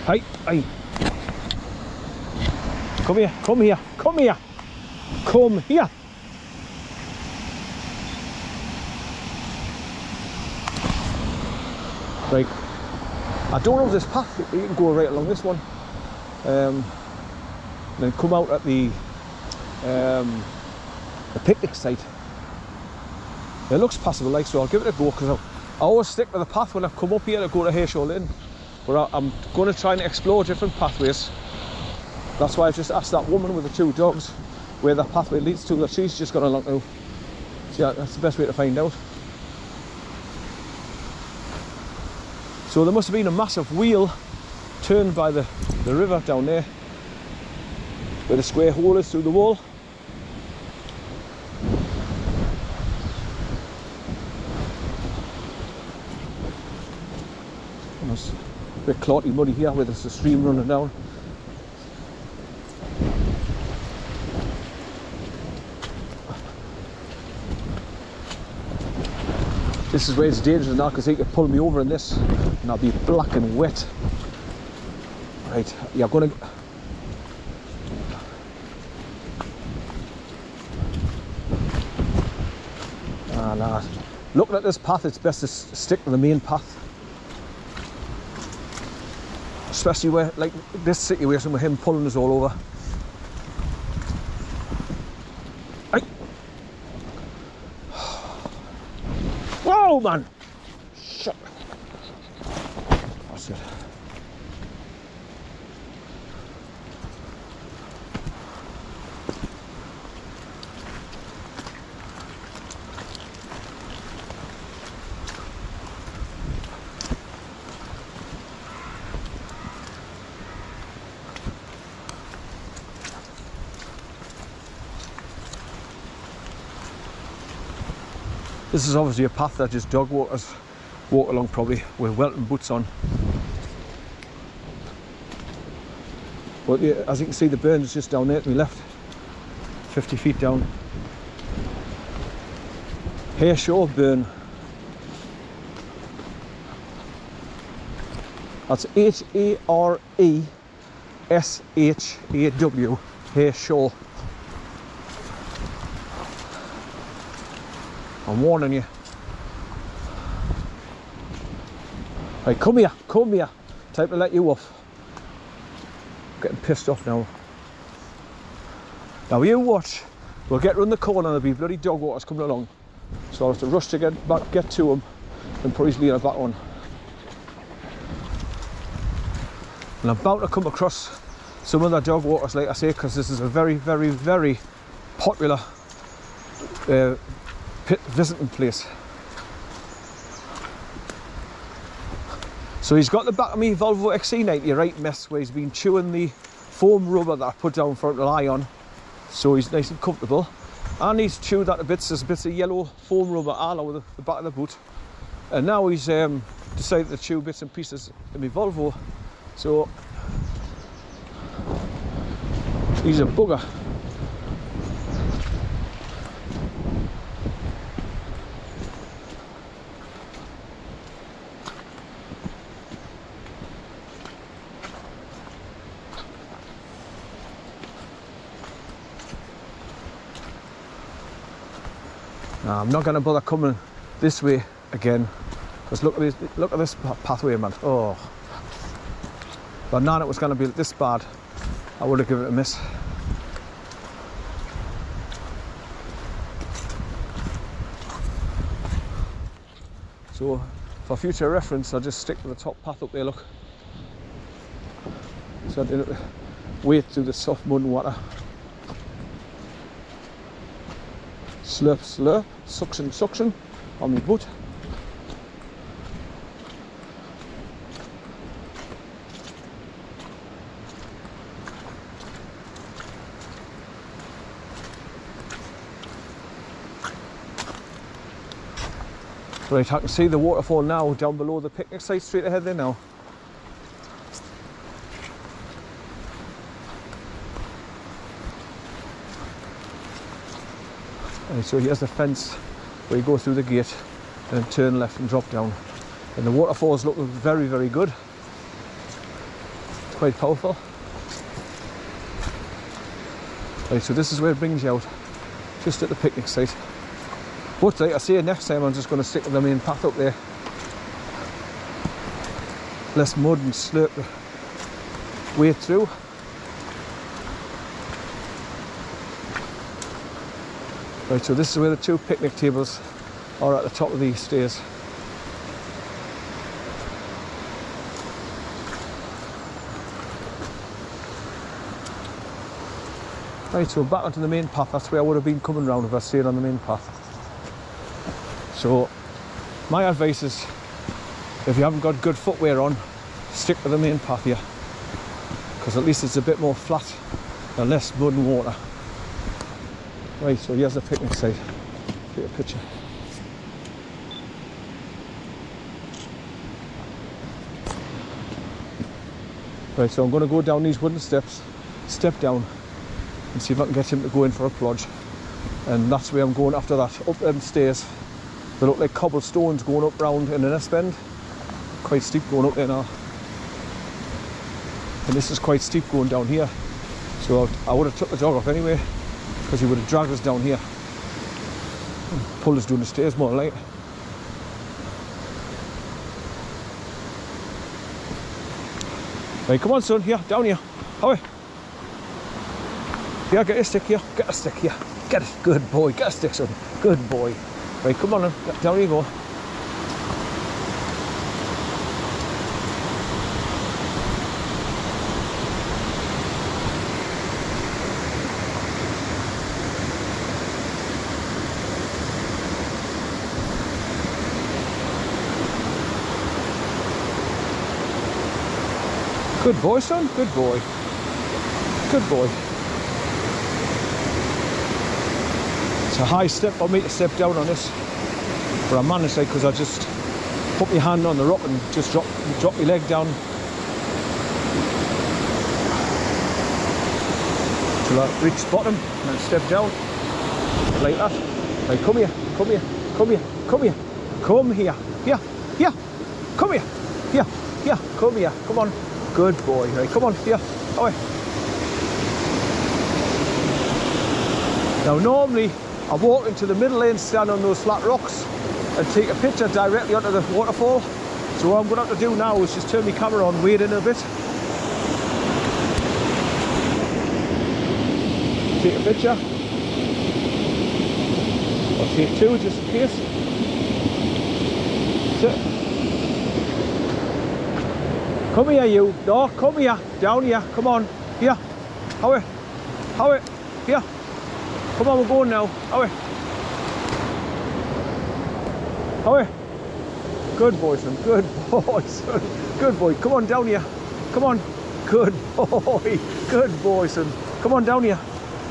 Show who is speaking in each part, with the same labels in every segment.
Speaker 1: Hey, hey. Come here, come here, come here. Come here. Right. I don't know this path. You can go right along this one. Then come out at the picnic site. It looks passable, like, so I'll give it a go, because I always stick with the path when I've come up here to go to HARESHAW LINN. But I'm going to try and explore different pathways. That's why I've just asked that woman with the 2 dogs where that pathway leads to, that she's just gone along to. So yeah, that's the best way to find out. So there must have been a massive wheel turned by the river down there, where the square hole is through the wall. It's a bit clotty muddy here where there's a stream running down. This is where it's dangerous now, because he could pull me over in this and I'll be black and wet. Right, you're gonna... Nah. Looking at this path, it's best to stick to the main path. Especially where, like this situation with him pulling us all over. Hey. Whoa, man! Shut. That's it. This is obviously a path that just dog walkers walk along, probably with welting boots on. But yeah, as you can see, the burn is just down there to my left, 50 feet down. HARESHAW burn. That's H-A-R-E-S-H-A-W, HARESHAW. I'm warning you. Hey, come here, come here. Time to let you off. I'm getting pissed off now. Now you watch. We'll get round the corner and there'll be bloody dog waters coming along. So I'll have to rush to get to them and put his leader back on. And I'm about to come across some other dog waters, like I say, because this is a very, very, very popular visiting place. So he's got the back of me Volvo XC90 right mess, where he's been chewing the foam rubber that I put down for him to lie on, so he's nice and comfortable. And he's chewed that to bits. There's bits of yellow foam rubber all over the back of the boot. And now he's decided to chew bits and pieces in my Volvo. So he's a bugger. Now, I'm not going to bother coming this way again, because look at this pathway, man. Oh, but now it was going to be this bad, I would have given it a miss. So for future reference, I'll just stick to the top path up there, look. So I didn't wade through the soft mud and water. Slurp, slurp, suction, suction on my boot. Right, I can see the waterfall now down below the picnic site, straight ahead there now. And so here's the fence where you go through the gate and then turn left and drop down. And the waterfall's looking very, very good. quite powerful. Right, so this is where it brings you out, just at the picnic site. But like I say, next time I'm just going to stick to the main path up there. Less mud and slurp the way through. Right, so this is where the 2 picnic tables are, at the top of these stairs. Right, so back onto the main path. That's where I would have been coming round if I stayed on the main path. So my advice is, if you haven't got good footwear on, stick to the main path here, because at least it's a bit more flat and less mud and water. Right, so here's the picnic site. Take a picture. Right, so I'm going to go down these wooden steps, step down, and see if I can get him to go in for a plodge. And that's where I'm going after that, up them stairs. They look like cobblestones going up round in an S-bend. Quite steep going up there now. And this is quite steep going down here. So I would have took the dog off anyway, because he would have dragged us down here. And pulled us down the stairs more like. Right, come on son, here, down here. Away. Here, get a stick here, get a stick here. Get it, good boy, get a stick son, good boy. Right, come on then, down you go. Good boy son, good boy. Good boy. It's a high step for me to step down on this, but I managed it because I just put my hand on the rock and just drop my leg down till I reach the bottom and then step down like that. Right, come here, come here, come here, come here, come here, here, here, come here, here, here, come here, come on, good boy. Right, come on, here, away. Now normally I walk into the middle lane, stand on those flat rocks and take a picture directly onto the waterfall. So what I'm going to have to do now is just turn my camera on, wade in a bit, take a picture. I'll take 2 just in case. Sit. Come here you, no, come here, down here, come on, here, away, here. Come on, we're going now. Away. Away. Good boy, son. Good boy, son. Good boy. Come on, down here. Come on. Good boy. Good boy, son. Come on, down here.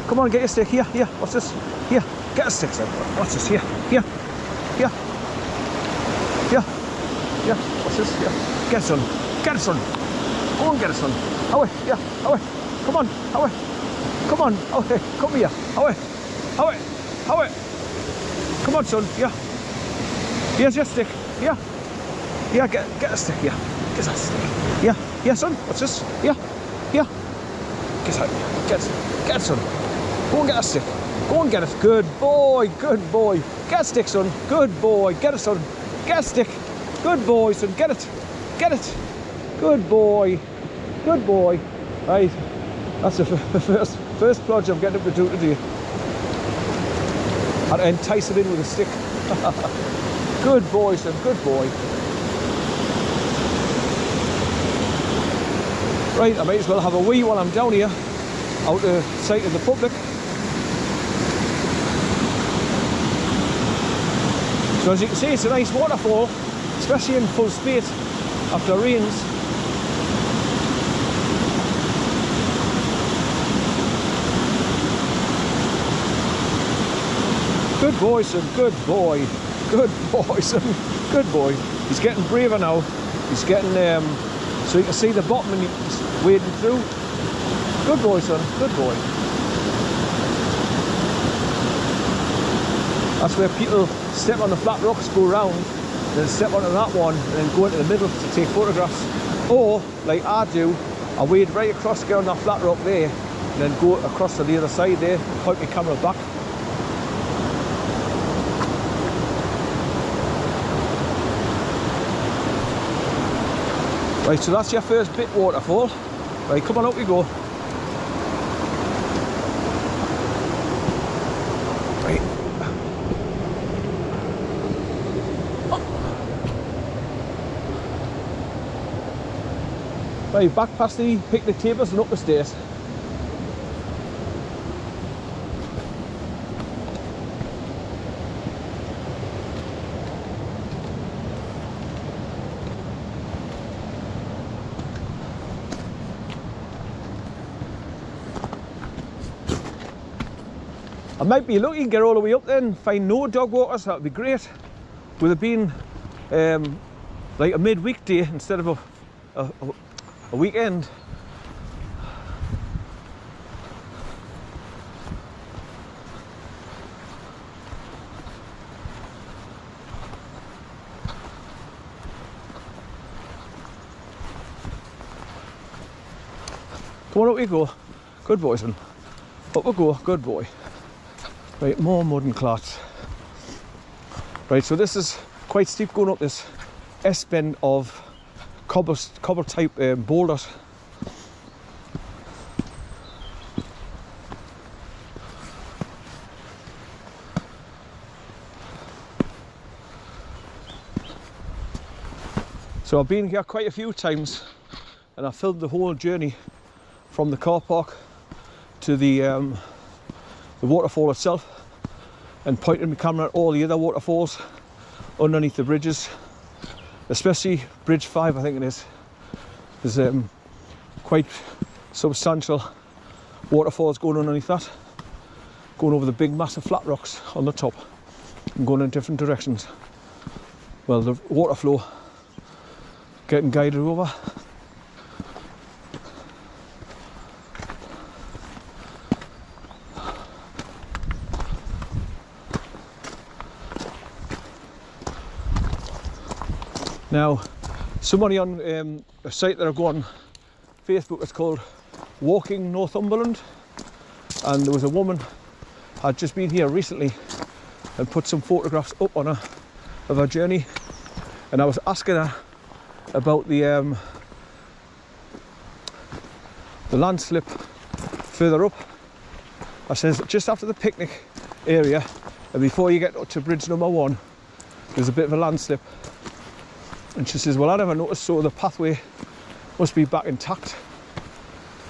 Speaker 1: Come on, get your stick. Here, here. What's this? Here. Get a stick, son. What's this? Here. Here. Here. Here. Here. What's this? Here. Get it, son. Get it, son. Go and get it, son. Away. Here. Away. Come on. Away. Come on. Away. Come here. Away. Away, away. Come on, son. Yeah. Here's your stick. Yeah. Yeah, get a stick. Yeah. Get that stick. Yeah. Yeah, son. What's this? Yeah. Yeah. Get out. Get it, son. Go and get a stick. Go and get it. Good boy. Good boy. Get a stick, son. Good boy. Get it, son. Get a stick. Good boy, son. Get it. Get it. Good boy. Good boy. Right. That's the first plodge I'm getting him to do today. And entice it in with a stick. Good boy, son, good boy. Right, I might as well have a wee while I'm down here, out the sight of the public. So as you can see, it's a nice waterfall, especially in full spate after rains. Good boy, son, good boy. Good boy, son, good boy. He's getting braver now. He's getting, so you can see the bottom and he's wading through. Good boy, son, good boy. That's where people step on the flat rocks, go round, then step onto that one, and then go into the middle to take photographs. Or, like I do, I wade right across to get on that flat rock there, and then go across to the other side there, point my camera back. Right, so that's your first bit waterfall. Right, come on, up we go. Right. Right, back past the picnic tables and up the stairs. I might be lucky to get all the way up there and find no dog walkers. That would be great. With it being like a midweek day instead of a weekend. Come on, up we go. Good boy, son. Up we go, good boy. Right, more mud and clots. Right, so this is quite steep going up this S-bend of cobble type boulders. So I've been here quite a few times, and I filmed the whole journey from the car park to the waterfall itself, and pointed my camera at all the other waterfalls underneath the bridges, especially Bridge 5, I think it is. There's quite substantial waterfalls going underneath that, going over the big massive flat rocks on the top and going in different directions. Well, the water flow getting guided over. Now, somebody on a site that I go on Facebook, it's called Walking Northumberland, and there was a woman had just been here recently and put some photographs up on her of her journey, and I was asking her about the landslip further up. I says just after the picnic area and before you get up to bridge number 1, there's a bit of a landslip. And she says, well, I never noticed, so the pathway must be back intact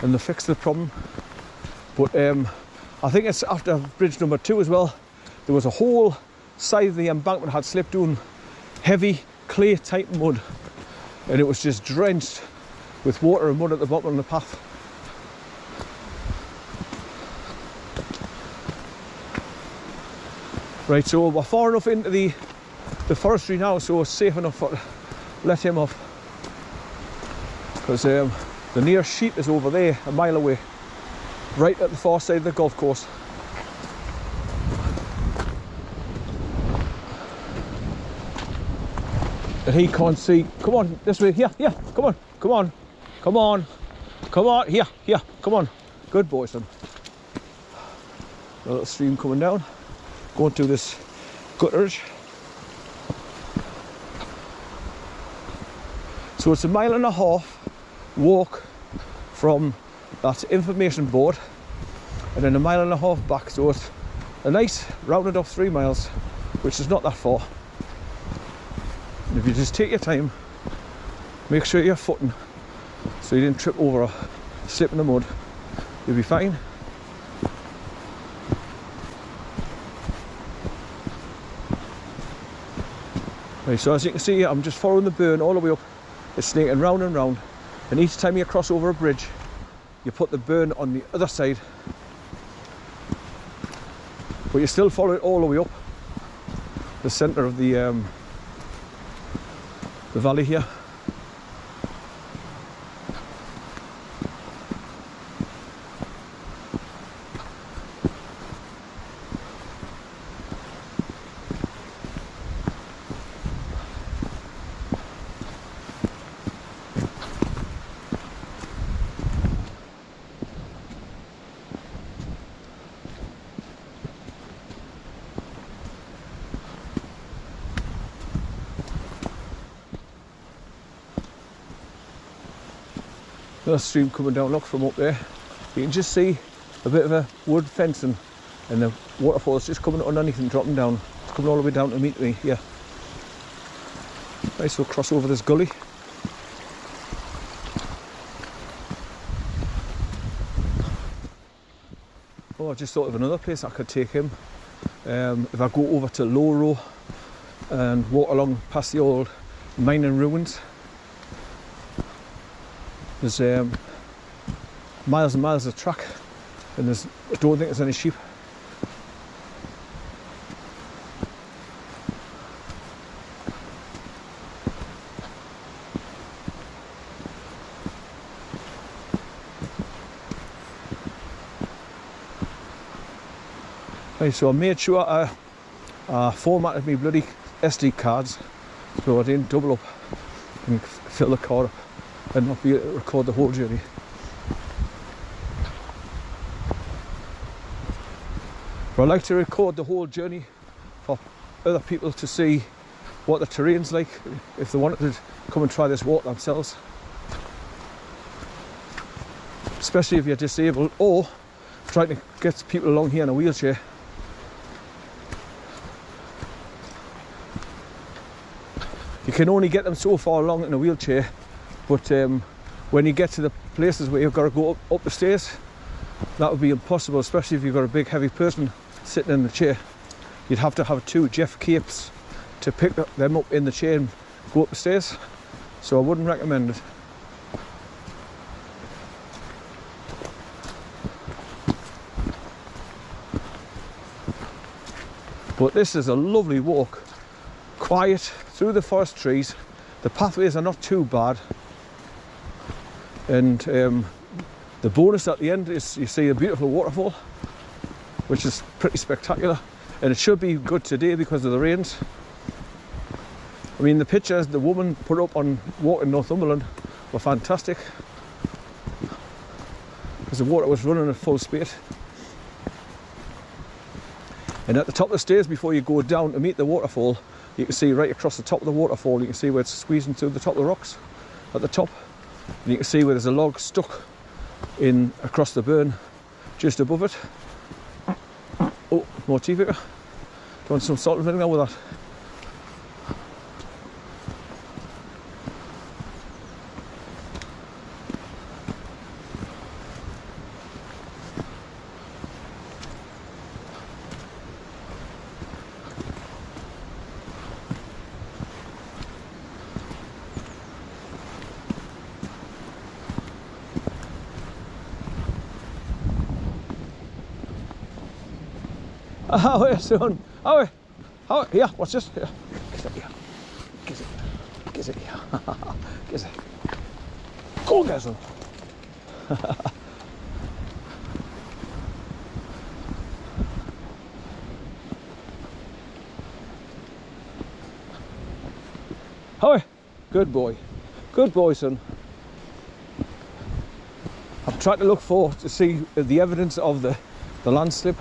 Speaker 1: and they fixed the problem. But I think it's after bridge number 2 as well, there was a whole side of the embankment had slipped down heavy clay type mud, and it was just drenched with water and mud at the bottom of the path. Right, so we're far enough into the forestry now, so it's safe enough for let him off, because the nearest sheep is over there, a mile away, right at the far side of the golf course. And he can't see. Come on, this way, here, come on, come on, come on, come on, here, come on. Good boy, son. A little stream coming down, going through this gutterage. So it's a 1.5 mile walk from that information board, and then a 1.5 mile back, so it's a nice rounded off 3 miles, which is not that far. And if you just take your time, make sure you're footing so you didn't trip over or slip in the mud, you'll be fine. Right, so as you can see, I'm just following the burn all the way up. It's snaking round and round, and each time you cross over a bridge, you put the burn on the other side, but you still follow it all the way up the centre of the valley here. Another stream coming down, look, from up there. You can just see a bit of a wood fencing, and the waterfall is just coming underneath and dropping down. It's coming all the way down to meet me here. Right, so we'll cross over this gully. Oh, I just thought of another place I could take him. If I go over to Low Row and walk along past the old mining ruins, there's miles and miles of track, and I don't think there's any sheep. Right, so I made sure I formatted my bloody SD cards so I didn't double up and fill the card up and not be able to record the whole journey. But I like to record the whole journey for other people to see what the terrain's like if they wanted to come and try this walk themselves. Especially if you're disabled or trying to get people along here in a wheelchair. You can only get them so far along in a wheelchair, but when you get to the places where you've got to go up the stairs, that would be impossible, especially if you've got a big heavy person sitting in the chair. You'd have to have 2 Jeff capes to pick them up in the chair and go up the stairs, so I wouldn't recommend it. But this is a lovely walk, quiet through the forest trees. The pathways are not too bad, and the bonus at the end is you see a beautiful waterfall, which is pretty spectacular, and it should be good today because of the rains. I mean, the pictures the woman put up on Walking Northumberland were fantastic because the water was running at full speed. And at the top of the stairs, before you go down to meet the waterfall, you can see right across the top of the waterfall, you can see where it's squeezing through the top of the rocks at the top. And you can see where there's a log stuck in across the burn just above it. Oh, more tea vicar. Do you want some salt and vinegar with that? How are you, son? How are you? Here, what's this? Here. Get it here. Get it. Get it here. Get it. Go on, guys, son. How are you? Good boy. Good boy, son. I'm trying to look to see the evidence of the landslip,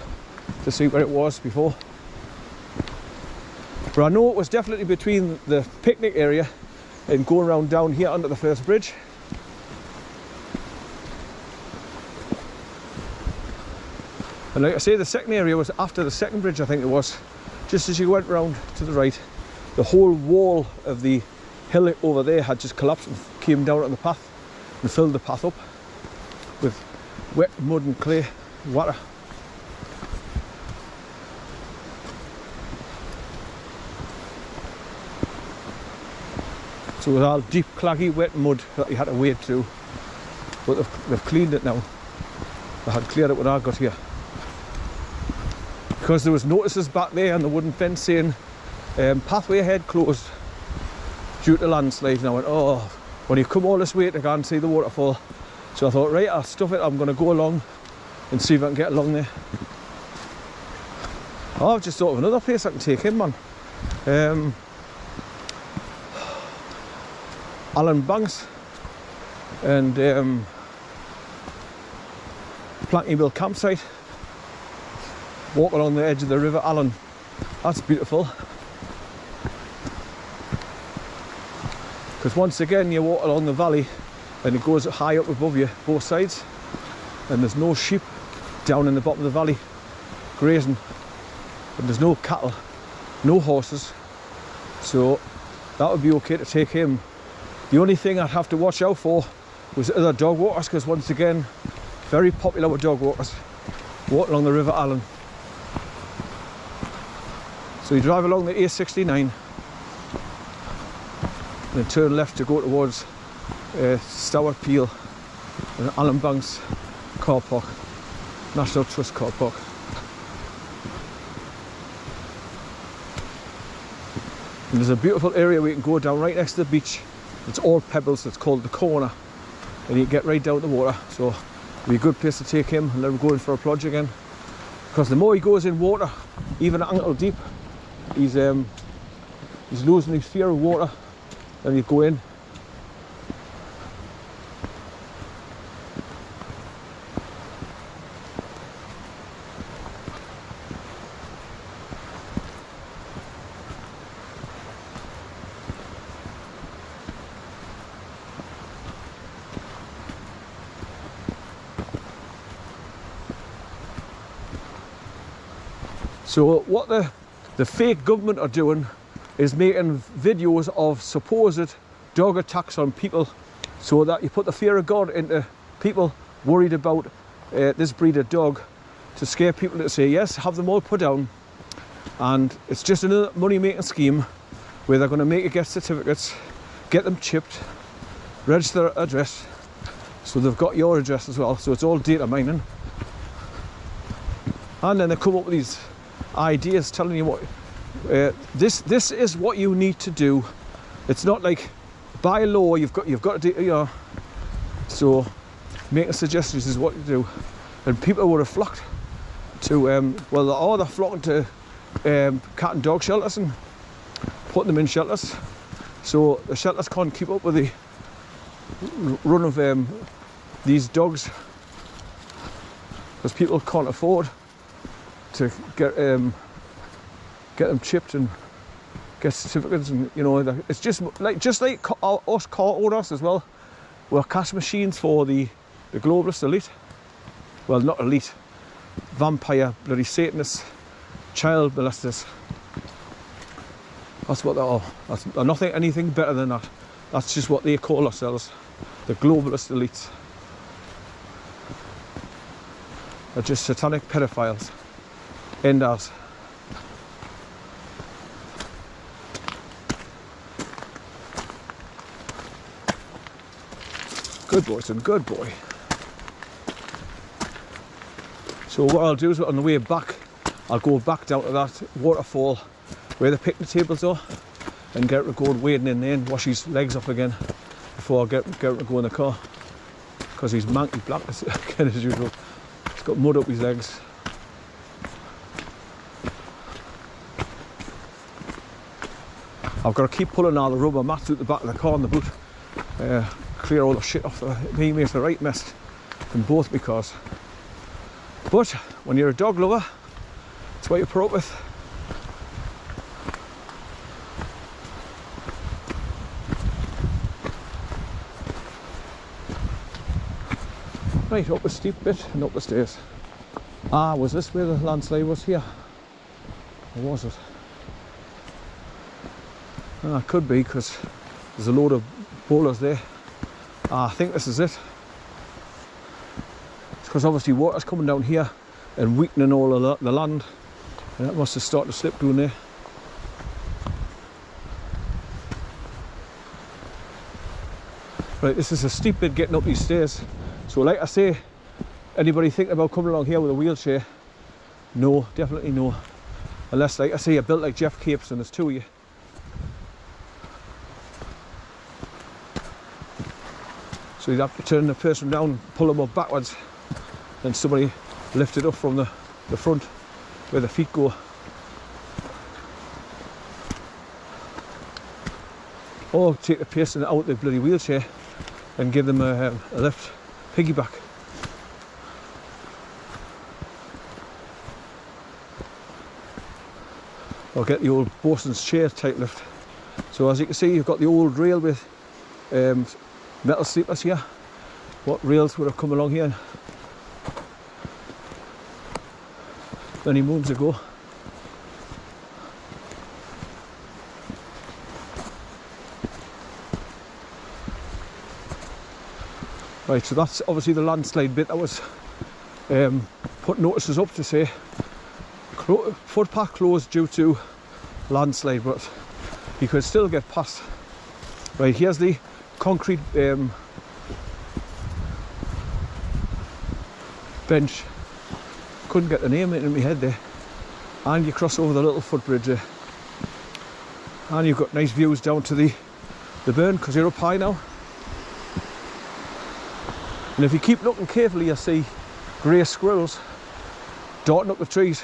Speaker 1: to see where it was before. But I know it was definitely between the picnic area and going around down here under the first bridge. And like I say, the second area was after the second bridge, I think it was. Just as you went round to the right, the whole wall of the hill over there had just collapsed and came down on the path and filled the path up with wet mud and clay water. So it was all deep, claggy, wet mud that you had to wade through. But they've cleaned it now. They had cleared it when I got here. Because there was notices back there on the wooden fence saying pathway ahead closed due to landslides. And I went, oh, well, you've come all this way to go and see the waterfall. So I thought, right, I'll stuff it. I'm going to go along and see if I can get along there. Oh, I've just thought of another place I can take him, man. Allen Banks and Plankyville campsite. Walk along the edge of the River Allen. That's beautiful. Because once again you walk along the valley and it goes high up above you, both sides, and there's no sheep down in the bottom of the valley grazing, and there's no cattle, no horses, so that would be okay to take him. The only thing I'd have to watch out for was other dog walkers, because once again, very popular with dog walkers walking along the River Allen. So you drive along the A69 and then turn left to go towards Stowart Peel and Allen Banks car park, National Trust car park. And there's a beautiful area where you can go down right next to the beach. It's all pebbles, it's called the Corner, and you get right down to the water, so it'll be a good place to take him and let him go in for a plunge again, because the more he goes in water, even ankle deep, he's losing his fear of water. Then you go in. So what the fake government are doing is making videos of supposed dog attacks on people, so that you put the fear of God into people worried about this breed of dog, to scare people to say yes, have them all put down. And it's just another money making scheme where they're going to make you get certificates, get them chipped, register address, so they've got your address as well, so it's all data mining. And then they come up with these ideas telling you what this is what you need to do. It's not like by law you've got to do, you know. So making suggestions is what you do, and people would have flocked to well, they're flocking to cat and dog shelters and putting them in shelters, so the shelters can't keep up with the run of these dogs, because people can't afford to get them chipped and get certificates, and you know, it's just like us car owners as well. We're cash machines for the globalist elite. Well, not elite, vampire, bloody Satanists, child molesters. That's what they are. That's nothing, anything better than that. That's just what they call ourselves, the globalist elites. They're just satanic pedophiles. Enders. Good boy, son, good boy. So what I'll do is on the way back, I'll go back down to that waterfall where the picnic tables are and get her going wading in there and wash his legs up again before I get him to go in the car, because he's manky black again as usual. He's got mud up his legs. I've got to keep pulling all the rubber mats out the back of the car in the boot, clear all the shit off. He makes a right mess in both my cars. But when you're a dog lover, it's what you put up with. Right, up a steep bit and up the stairs. Ah, was this where the landslide was here? Or was it? Ah, could be, because there's a load of boulders there. Ah, I think this is it. It's because obviously water's coming down here and weakening all of the land, and that must have started to slip down there. Right, this is a steep bit getting up these stairs. So like I say, anybody thinking about coming along here with a wheelchair, no, definitely no. Unless, like I say, you're built like Jeff Capes and there's two of you. So you'd have to turn the person down, pull them up backwards, then somebody lift it up from the front where the feet go. Or take the person out the bloody wheelchair and give them a lift, piggyback. Or get the old bosun's chair type lift. So as you can see, you've got the old rail with metal sleepers here. What rails would have come along here many moons ago. Right, so that's obviously the landslide bit that was put notices up to say footpath closed due to landslide, but you could still get past. Right, here's the concrete bench. Couldn't get the name into my head there. And you cross over the little footbridge there. And you've got nice views down to the burn because you're up high now. And if you keep looking carefully, you'll see grey squirrels darting up the trees.